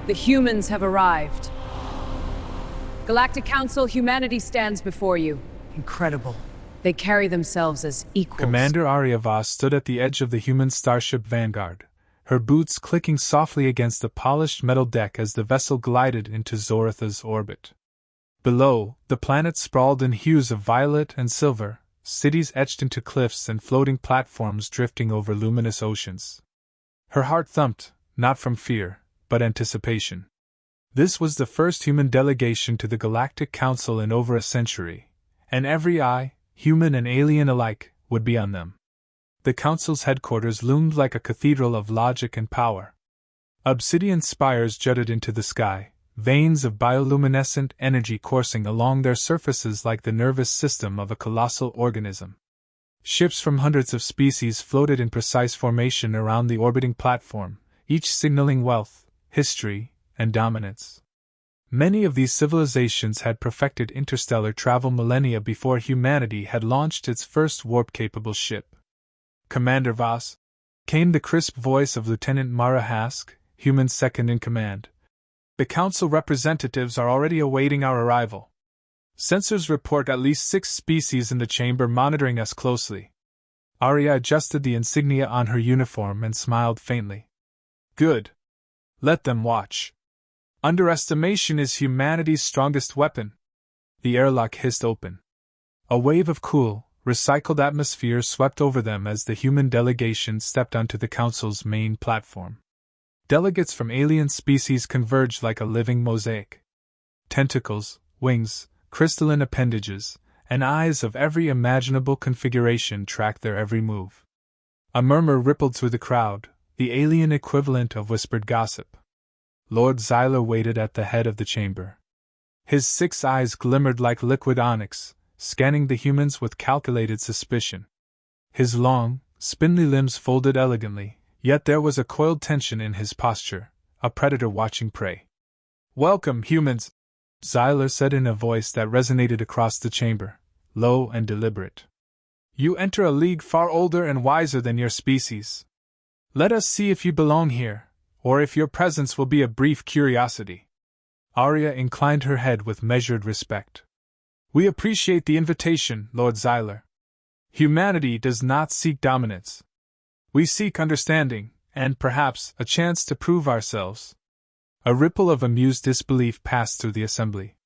The humans have arrived. Galactic Council, humanity stands before you. Incredible. They carry themselves as equals. Commander Aria Voss stood at the edge of the human starship Vanguard, her boots clicking softly against the polished metal deck as the vessel glided into Zoratha's orbit. Below, the planet sprawled in hues of violet and silver, cities etched into cliffs and floating platforms drifting over luminous oceans. Her heart thumped, not from fear, but anticipation. This was the first human delegation to the Galactic Council in over a century, and every eye, human and alien alike, would be on them. The Council's headquarters loomed like a cathedral of logic and power. Obsidian spires jutted into the sky, veins of bioluminescent energy coursing along their surfaces like the nervous system of a colossal organism. Ships from hundreds of species floated in precise formation around the orbiting platform, each signaling wealth, history, and dominance. Many of these civilizations had perfected interstellar travel millennia before humanity had launched its first warp-capable ship. "Commander Voss," came the crisp voice of Lieutenant Mara Hask, human second-in-command. "The Council representatives are already awaiting our arrival. Sensors report at least 6 species in the chamber monitoring us closely." Aria adjusted the insignia on her uniform and smiled faintly. "Good. Let them watch. Underestimation is humanity's strongest weapon." The airlock hissed open. A wave of cool, recycled atmosphere swept over them as the human delegation stepped onto the Council's main platform. Delegates from alien species converged like a living mosaic. Tentacles, wings, crystalline appendages, and eyes of every imaginable configuration tracked their every move. A murmur rippled through the crowd, the alien equivalent of whispered gossip. Lord Xylar waited at the head of the chamber. His 6 eyes glimmered like liquid onyx, scanning the humans with calculated suspicion. His long, spindly limbs folded elegantly, yet there was a coiled tension in his posture, a predator watching prey. "Welcome, humans," Xylar said in a voice that resonated across the chamber, low and deliberate. "You enter a league far older and wiser than your species. Let us see if you belong here, or if your presence will be a brief curiosity." Aria inclined her head with measured respect. "We appreciate the invitation, Lord Xylar. Humanity does not seek dominance. We seek understanding, and perhaps a chance to prove ourselves." A ripple of amused disbelief passed through the assembly.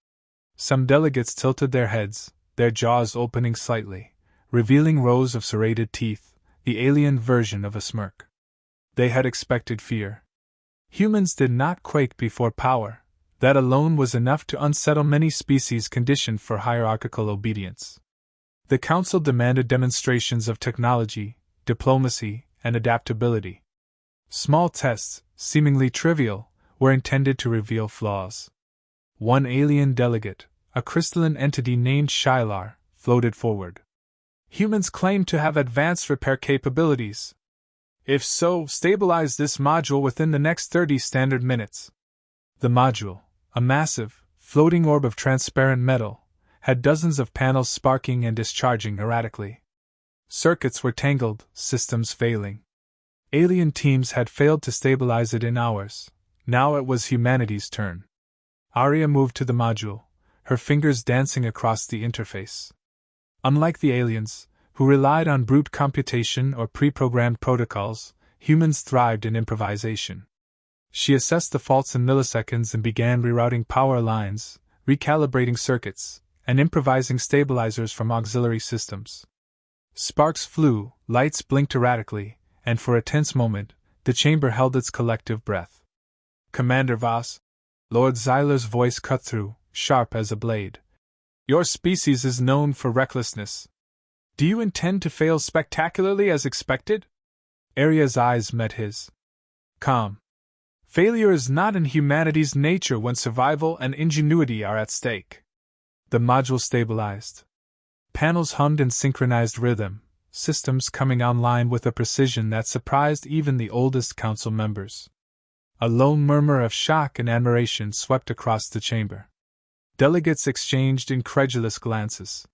Some delegates tilted their heads, their jaws opening slightly, revealing rows of serrated teeth, the alien version of a smirk. They had expected fear. Humans did not quake before power. That alone was enough to unsettle many species conditioned for hierarchical obedience. The Council demanded demonstrations of technology, diplomacy, and adaptability. Small tests, seemingly trivial, were intended to reveal flaws. One alien delegate, a crystalline entity named Xylar, floated forward. "Humans claim to have advanced repair capabilities. If so, stabilize this module within the next 30 standard minutes." The module, a massive, floating orb of transparent metal, had dozens of panels sparking and discharging erratically. Circuits were tangled, systems failing. Alien teams had failed to stabilize it in hours. Now it was humanity's turn. Aria moved to the module, her fingers dancing across the interface. Unlike the aliens, who relied on brute computation or pre-programmed protocols, humans thrived in improvisation. She assessed the faults in milliseconds and began rerouting power lines, recalibrating circuits, and improvising stabilizers from auxiliary systems. Sparks flew, lights blinked erratically, and for a tense moment, the chamber held its collective breath. "Commander Voss," Lord Xylar's voice cut through, sharp as a blade. "Your species is known for recklessness. Do you intend to fail spectacularly as expected?" Aria's eyes met his. "Calm. Failure is not in humanity's nature when survival and ingenuity are at stake." The module stabilized. Panels hummed in synchronized rhythm, systems coming online with a precision that surprised even the oldest council members. A low murmur of shock and admiration swept across the chamber. Delegates exchanged incredulous glances.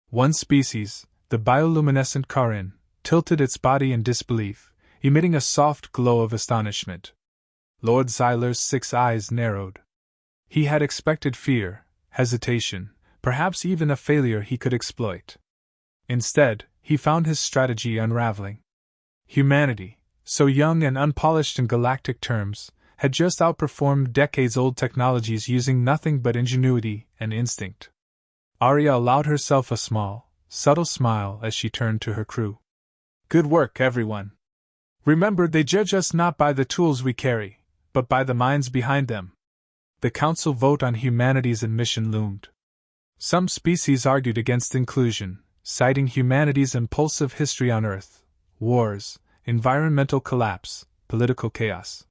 One species, the bioluminescent Karin, tilted its body in disbelief, emitting a soft glow of astonishment. Lord Xylar's 6 eyes narrowed. He had expected fear, hesitation, perhaps even a failure he could exploit. Instead, he found his strategy unraveling. Humanity, so young and unpolished in galactic terms, had just outperformed decades-old technologies using nothing but ingenuity and instinct. Aria allowed herself a small, subtle smile as she turned to her crew. Good work, everyone. Remember, they judge us not by the tools we carry, but by the minds behind them. The council vote on humanity's admission loomed. Some species argued against inclusion, citing humanity's impulsive history on Earth, wars, environmental collapse, political chaos.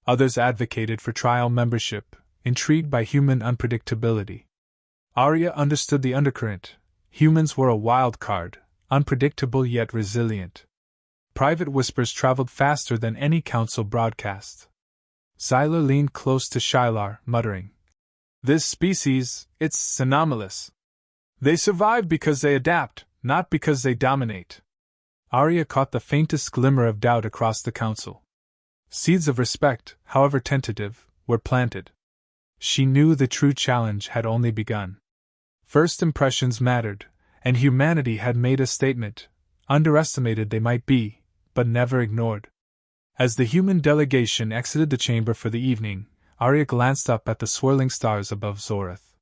Others advocated for trial membership, intrigued by human unpredictability. Aria understood the undercurrent. Humans were a wild card, unpredictable yet resilient. Private whispers traveled faster than any council broadcast. Xylar leaned close to Xylar, muttering, "This species, it's anomalous. They survive because they adapt, not because they dominate." Aria caught the faintest glimmer of doubt across the council. Seeds of respect, however tentative, were planted. She knew the true challenge had only begun. First impressions mattered, and humanity had made a statement, underestimated they might be, but never ignored. As the human delegation exited the chamber for the evening, Aria glanced up at the swirling stars above Zoreth.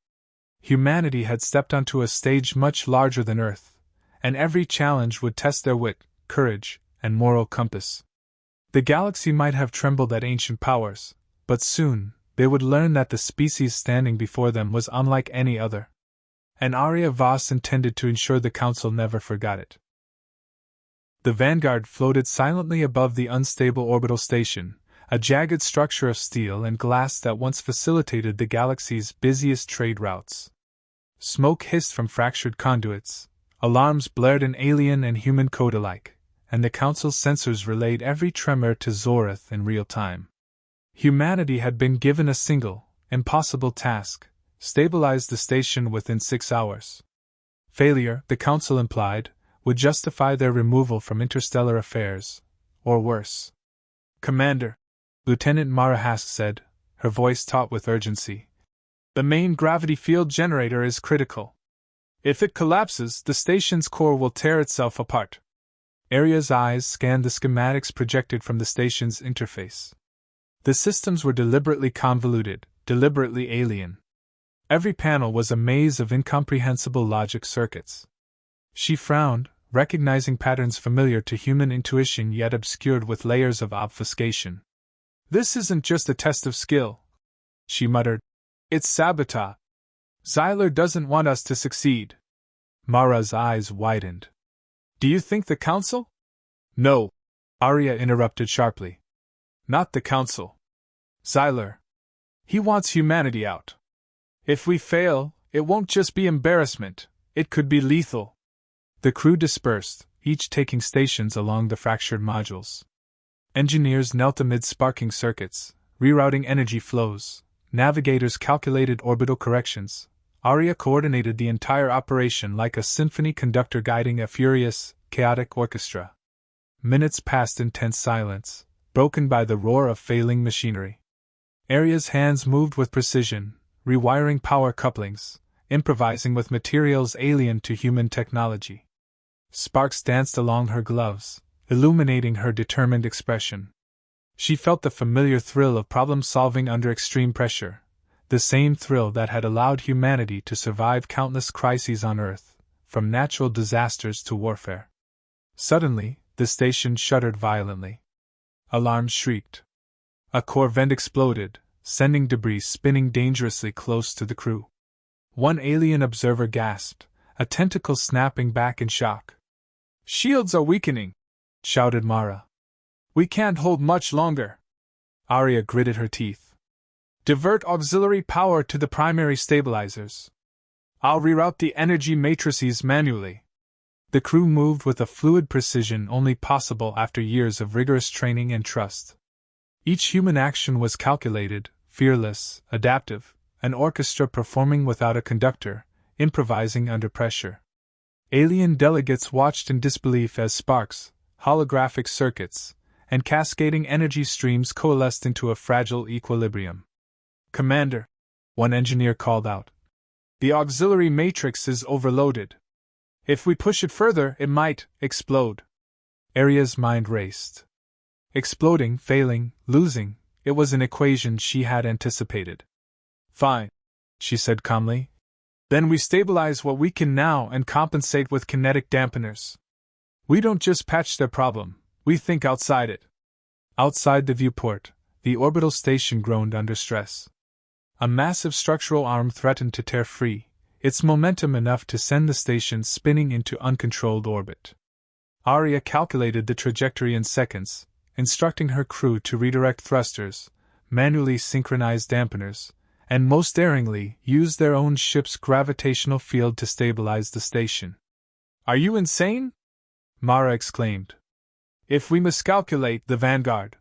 Humanity had stepped onto a stage much larger than Earth, and every challenge would test their wit, courage, and moral compass. The galaxy might have trembled at ancient powers, but soon they would learn that the species standing before them was unlike any other. And Aria Voss intended to ensure the council never forgot it. The Vanguard floated silently above the unstable orbital station, a jagged structure of steel and glass that once facilitated the galaxy's busiest trade routes. Smoke hissed from fractured conduits, alarms blared in alien and human code alike, and the council's sensors relayed every tremor to Zoreth in real time. Humanity had been given a single, impossible task: stabilize the station within 6 hours. Failure, the council implied, would justify their removal from interstellar affairs, or worse. "Commander," Lieutenant Mara Hask said, her voice taut with urgency, "the main gravity field generator is critical. If it collapses, the station's core will tear itself apart." Aria's eyes scanned the schematics projected from the station's interface. The systems were deliberately convoluted, deliberately alien. Every panel was a maze of incomprehensible logic circuits. She frowned, recognizing patterns familiar to human intuition yet obscured with layers of obfuscation. "This isn't just a test of skill," she muttered. "It's sabotage. Xylar doesn't want us to succeed." Mara's eyes widened. "Do you think the council?" "No," Aria interrupted sharply. "Not the council. Xylar. He wants humanity out. If we fail, it won't just be embarrassment, it could be lethal." The crew dispersed, each taking stations along the fractured modules. Engineers knelt amid sparking circuits, rerouting energy flows. Navigators calculated orbital corrections. Aria coordinated the entire operation like a symphony conductor guiding a furious, chaotic orchestra. Minutes passed in tense silence, broken by the roar of failing machinery. Aria's hands moved with precision, rewiring power couplings, improvising with materials alien to human technology. Sparks danced along her gloves, illuminating her determined expression. She felt the familiar thrill of problem-solving under extreme pressure, the same thrill that had allowed humanity to survive countless crises on Earth, from natural disasters to warfare. Suddenly, the station shuddered violently. Alarms shrieked. A core vent exploded, sending debris spinning dangerously close to the crew. One alien observer gasped, a tentacle snapping back in shock. "Shields are weakening," shouted Mara. "We can't hold much longer." Aria gritted her teeth. "Divert auxiliary power to the primary stabilizers. I'll reroute the energy matrices manually." The crew moved with a fluid precision only possible after years of rigorous training and trust. Each human action was calculated, fearless, adaptive, an orchestra performing without a conductor, improvising under pressure. Alien delegates watched in disbelief as sparks, holographic circuits, and cascading energy streams coalesced into a fragile equilibrium. "Commander," one engineer called out, "the auxiliary matrix is overloaded. If we push it further, it might explode." Aria's mind raced. Exploding, failing, losing, it was an equation she had anticipated. "Fine," she said calmly. "Then we stabilize what we can now and compensate with kinetic dampeners. We don't just patch their problem, we think outside it." Outside the viewport, the orbital station groaned under stress. A massive structural arm threatened to tear free, its momentum enough to send the station spinning into uncontrolled orbit. Aria calculated the trajectory in seconds, instructing her crew to redirect thrusters, manually synchronize dampeners, and most daringly use their own ship's gravitational field to stabilize the station. "Are you insane?" Mara exclaimed. "If we miscalculate, the Vanguard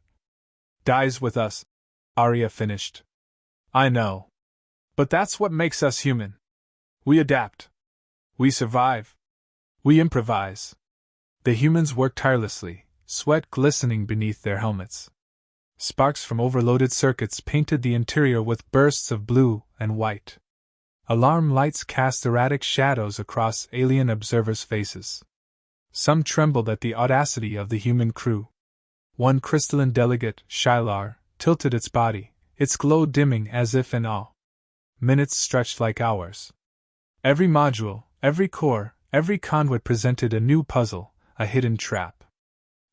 dies with us," Aria finished. "I know. But that's what makes us human. We adapt. We survive. We improvise." The humans worked tirelessly, sweat glistening beneath their helmets. Sparks from overloaded circuits painted the interior with bursts of blue and white. Alarm lights cast erratic shadows across alien observers' faces. Some trembled at the audacity of the human crew. One crystalline delegate, Xylar, tilted its body, its glow dimming as if in awe. Minutes stretched like hours. Every module, every core, every conduit presented a new puzzle, a hidden trap.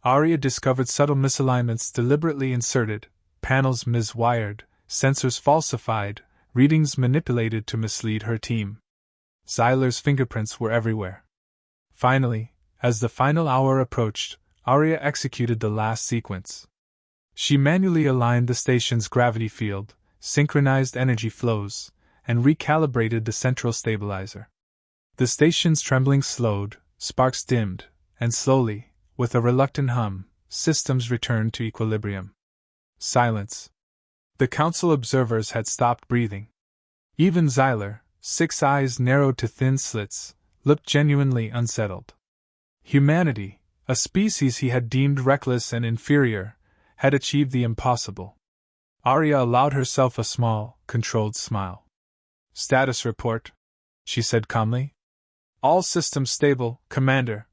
Aria discovered subtle misalignments deliberately inserted, panels miswired, sensors falsified, readings manipulated to mislead her team. Xylar's fingerprints were everywhere. Finally, as the final hour approached, Aria executed the last sequence. She manually aligned the station's gravity field, synchronized energy flows, and recalibrated the central stabilizer. The station's trembling slowed, sparks dimmed, and slowly, with a reluctant hum, systems returned to equilibrium. Silence. The council observers had stopped breathing. Even Xylar, 6 eyes narrowed to thin slits, looked genuinely unsettled. Humanity, a species he had deemed reckless and inferior, had achieved the impossible. Aria allowed herself a small, controlled smile. "Status report," she said calmly. "All systems stable, Commander,"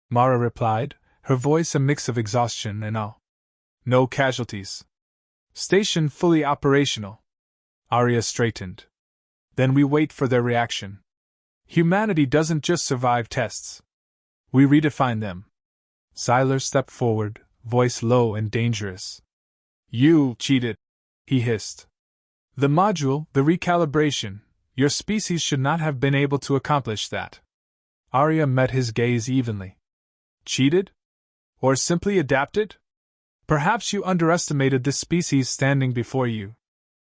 Mara replied, her voice a mix of exhaustion and awe. "No casualties. Station fully operational." Aria straightened. "Then we wait for their reaction. Humanity doesn't just survive tests. We redefine them." Xylar stepped forward, voice low and dangerous. "You cheated," he hissed. "The module, the recalibration, your species should not have been able to accomplish that." Aria met his gaze evenly. "Cheated? Or simply adapted? Perhaps you underestimated this species standing before you."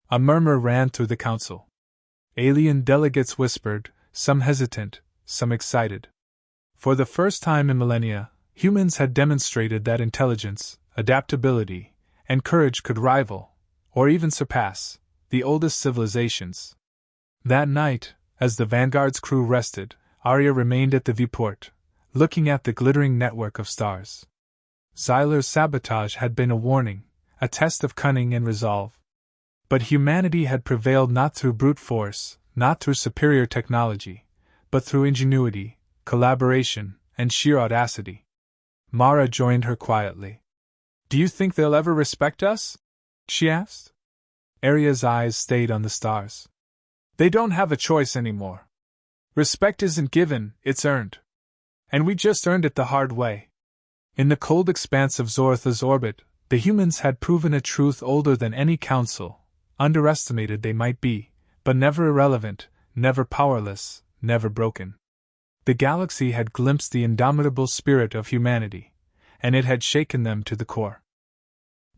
A murmur ran through the council. Alien delegates whispered, some hesitant, some excited. For the first time in millennia, humans had demonstrated that intelligence, adaptability, and courage could rival, or even surpass, the oldest civilizations. That night, as the Vanguard's crew rested, Aria remained at the viewport, looking at the glittering network of stars. Xylar's sabotage had been a warning, a test of cunning and resolve. But humanity had prevailed not through brute force, not through superior technology, but through ingenuity, collaboration, and sheer audacity. Mara joined her quietly. "Do you think they'll ever respect us?" she asked. Aria's eyes stayed on the stars. "They don't have a choice anymore. Respect isn't given, it's earned. And we just earned it the hard way." In the cold expanse of Zoratha's orbit, the humans had proven a truth older than any council. Underestimated they might be, but never irrelevant, never powerless, never broken. The galaxy had glimpsed the indomitable spirit of humanity, and it had shaken them to the core.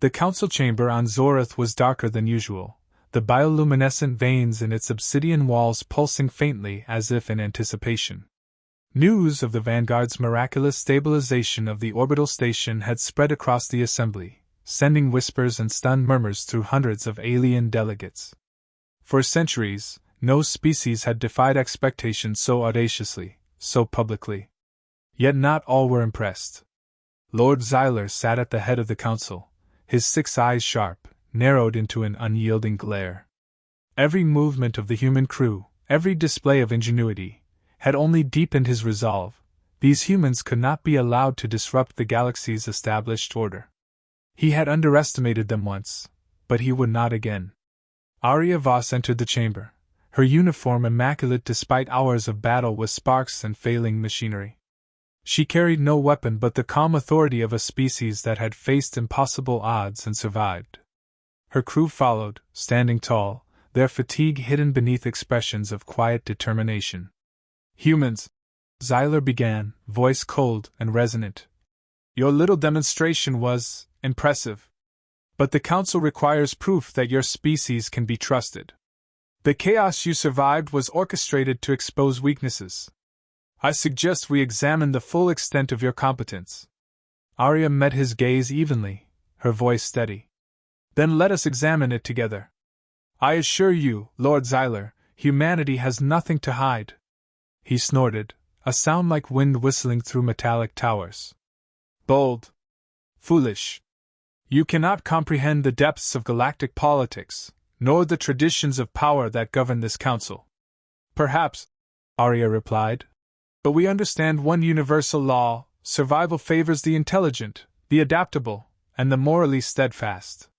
The council chamber on Zorath was darker than usual, the bioluminescent veins in its obsidian walls pulsing faintly as if in anticipation. News of the Vanguard's miraculous stabilization of the orbital station had spread across the assembly, sending whispers and stunned murmurs through hundreds of alien delegates. For centuries, no species had defied expectation so audaciously, so publicly. Yet not all were impressed. Lord Xylar sat at the head of the council, his 6 eyes sharp, narrowed into an unyielding glare. Every movement of the human crew, every display of ingenuity, had only deepened his resolve. These humans could not be allowed to disrupt the galaxy's established order. He had underestimated them once, but he would not again. Aria Voss entered the chamber, her uniform immaculate despite hours of battle with sparks and failing machinery. She carried no weapon but the calm authority of a species that had faced impossible odds and survived. Her crew followed, standing tall, their fatigue hidden beneath expressions of quiet determination. "Humans," Xylar began, voice cold and resonant. "Your little demonstration was impressive. But the Council requires proof that your species can be trusted. The chaos you survived was orchestrated to expose weaknesses. I suggest we examine the full extent of your competence." Aria met his gaze evenly, her voice steady. "Then let us examine it together. I assure you, Lord Xylar, humanity has nothing to hide." He snorted, a sound like wind whistling through metallic towers. "Bold. Foolish. You cannot comprehend the depths of galactic politics, nor the traditions of power that govern this council." "Perhaps," Aria replied. "But we understand one universal law: survival favors the intelligent, the adaptable, and the morally steadfast.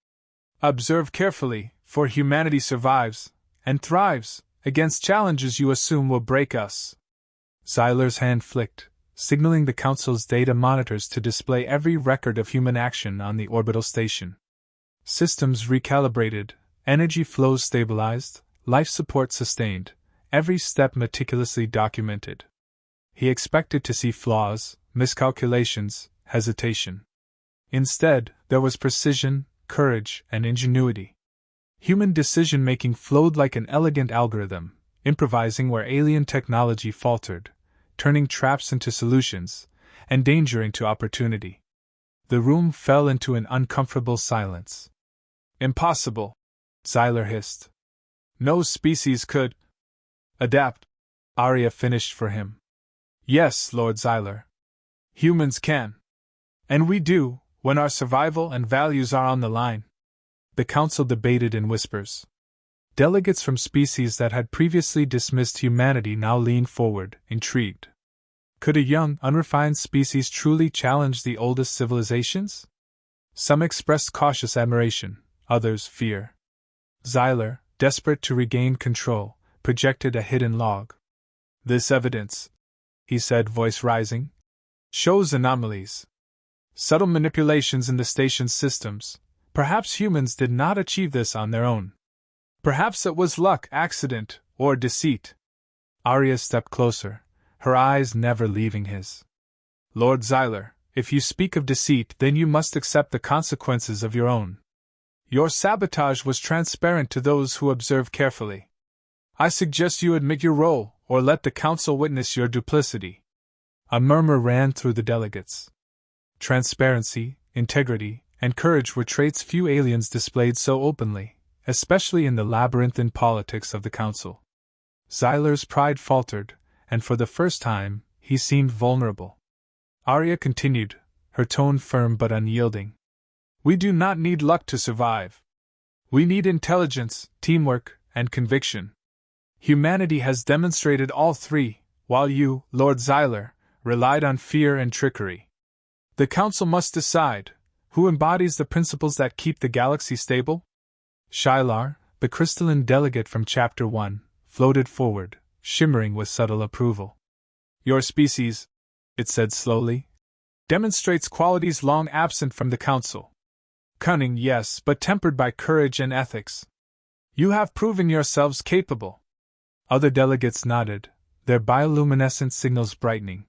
Observe carefully, for humanity survives, and thrives, against challenges you assume will break us." Xylar's hand flicked, signaling the Council's data monitors to display every record of human action on the orbital station. Systems recalibrated, energy flows stabilized, life support sustained, every step meticulously documented. He expected to see flaws, miscalculations, hesitation. Instead, there was precision, courage, and ingenuity. Human decision-making flowed like an elegant algorithm, improvising where alien technology faltered, turning traps into solutions, and danger into opportunity. The room fell into an uncomfortable silence. "Impossible," Xylar hissed. "No species could adapt," Aria finished for him. "Yes, Lord Xylar. Humans can. And we do, when our survival and values are on the line." The council debated in whispers. Delegates from species that had previously dismissed humanity now leaned forward, intrigued. Could a young, unrefined species truly challenge the oldest civilizations? Some expressed cautious admiration, others fear. Xylar, desperate to regain control, projected a hidden log. "This evidence," he said, voice rising, "shows anomalies. Subtle manipulations in the station's systems. Perhaps humans did not achieve this on their own. Perhaps it was luck, accident, or deceit." Aria stepped closer, her eyes never leaving his. "Lord Xylar, if you speak of deceit, then you must accept the consequences of your own. Your sabotage was transparent to those who observe carefully. I suggest you admit your role, or let the Council witness your duplicity." A murmur ran through the delegates. Transparency, integrity, and courage were traits few aliens displayed so openly, especially in the labyrinthine politics of the Council. Xylar's pride faltered, and for the first time, he seemed vulnerable. Aria continued, her tone firm but unyielding. "We do not need luck to survive. We need intelligence, teamwork, and conviction. Humanity has demonstrated all three, while you, Lord Xylar, relied on fear and trickery. The Council must decide, who embodies the principles that keep the galaxy stable?" Xylar, the crystalline delegate from Chapter 1, floated forward, shimmering with subtle approval. "Your species," it said slowly, "demonstrates qualities long absent from the Council. Cunning, yes, but tempered by courage and ethics. You have proven yourselves capable." Other delegates nodded, their bioluminescent signals brightening.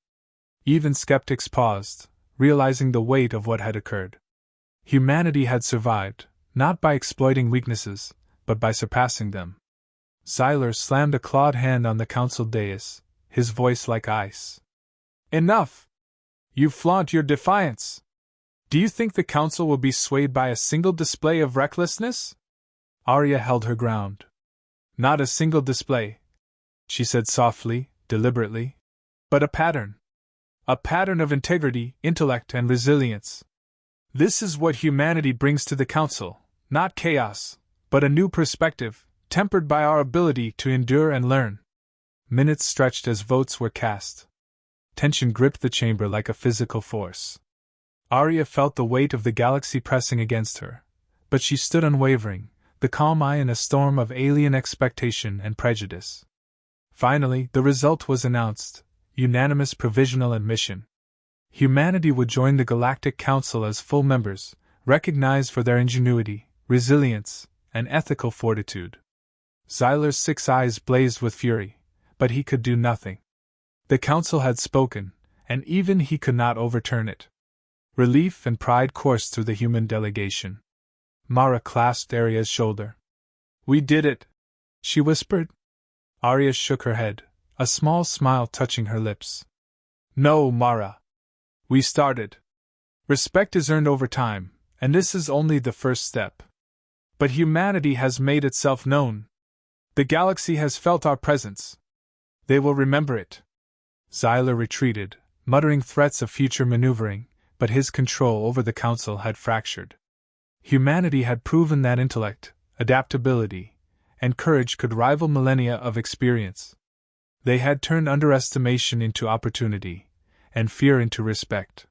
Even skeptics paused, realizing the weight of what had occurred. Humanity had survived, not by exploiting weaknesses, but by surpassing them. Xylar slammed a clawed hand on the council dais, his voice like ice. "Enough! You flaunt your defiance. Do you think the council will be swayed by a single display of recklessness?" Aria held her ground. "Not a single display," she said softly, deliberately, "but a pattern. A pattern of integrity, intellect, and resilience. This is what humanity brings to the Council, not chaos, but a new perspective, tempered by our ability to endure and learn. Minutes stretched as votes were cast. Tension gripped the chamber like a physical force. Aria felt the weight of the galaxy pressing against her, but she stood unwavering, the calm eye in a storm of alien expectation and prejudice. Finally, the result was announced: unanimous provisional admission. Humanity would join the Galactic Council as full members, recognized for their ingenuity, resilience, and ethical fortitude. Xylar's 6 eyes blazed with fury, but he could do nothing. The Council had spoken, and even he could not overturn it. Relief and pride coursed through the human delegation. Mara clasped Aria's shoulder. "We did it," she whispered. Aria shook her head, a small smile touching her lips. "No, Mara. We started. Respect is earned over time, and this is only the first step. But humanity has made itself known. The galaxy has felt our presence. They will remember it." Xylar retreated, muttering threats of future maneuvering, but his control over the Council had fractured. Humanity had proven that intellect, adaptability, and courage could rival millennia of experience. They had turned underestimation into opportunity, and fear into respect.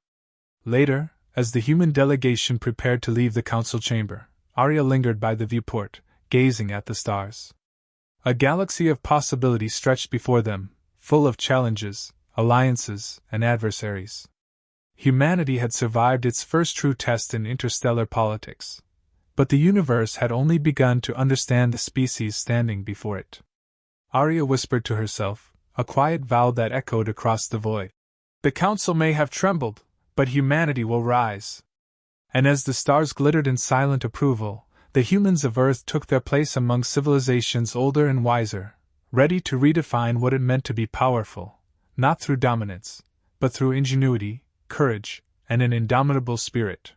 Later, as the human delegation prepared to leave the Council chamber, Aria lingered by the viewport, gazing at the stars. A galaxy of possibility stretched before them, full of challenges, alliances, and adversaries. Humanity had survived its first true test in interstellar politics, but the universe had only begun to understand the species standing before it. Aria whispered to herself, a quiet vow that echoed across the void. The Council may have trembled, but humanity will rise. And as the stars glittered in silent approval, the humans of Earth took their place among civilizations older and wiser, ready to redefine what it meant to be powerful, not through dominance, but through ingenuity, courage, and an indomitable spirit.